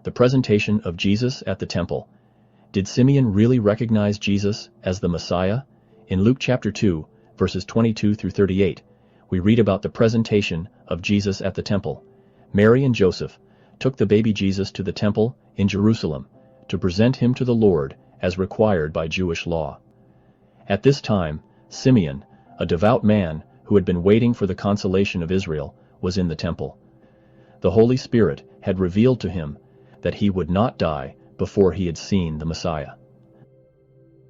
The presentation of Jesus at the temple. Did Simeon really recognize Jesus as the Messiah? In Luke chapter 2, verses 22 through 38, we read about the presentation of Jesus at the temple. Mary and Joseph took the baby Jesus to the temple in Jerusalem to present him to the Lord as required by Jewish law. At this time, Simeon, a devout man who had been waiting for the consolation of Israel, was in the temple. The Holy Spirit had revealed to him that he would not die before he had seen the Messiah.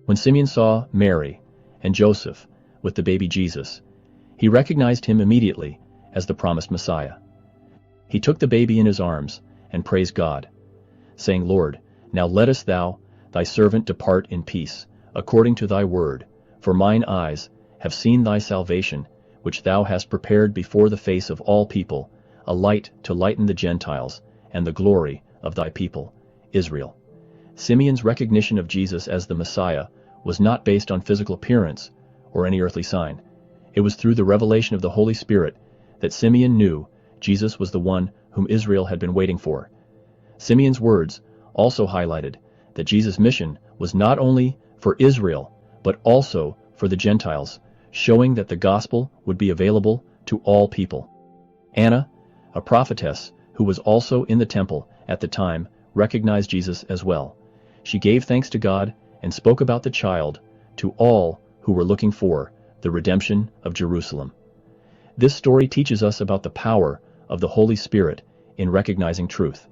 When Simeon saw Mary and Joseph with the baby Jesus, he recognized him immediately as the promised Messiah. He took the baby in his arms and praised God, saying, "Lord, now lettest thou thy servant depart in peace, according to thy word, for mine eyes have seen thy salvation, which thou hast prepared before the face of all people, a light to lighten the Gentiles, and the glory of thy people, Israel." Simeon's recognition of Jesus as the Messiah was not based on physical appearance or any earthly sign. It was through the revelation of the Holy Spirit that Simeon knew Jesus was the one whom Israel had been waiting for. Simeon's words also highlighted that Jesus' mission was not only for Israel, but also for the Gentiles, showing that the gospel would be available to all people. Anna, a prophetess who was also in the temple at the time, recognized Jesus as well. She gave thanks to God and spoke about the child to all who were looking for the redemption of Jerusalem. This story teaches us about the power of the Holy Spirit in recognizing truth.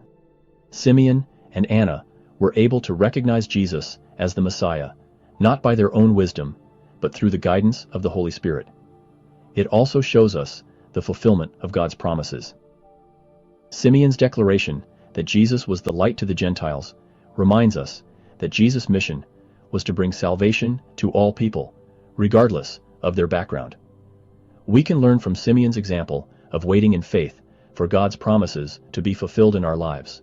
Simeon and Anna were able to recognize Jesus as the Messiah, not by their own wisdom, but through the guidance of the Holy Spirit. It also shows us the fulfillment of God's promises. Simeon's declaration that Jesus was the light to the Gentiles reminds us that Jesus' mission was to bring salvation to all people, regardless of their background. We can learn from Simeon's example of waiting in faith for God's promises to be fulfilled in our lives.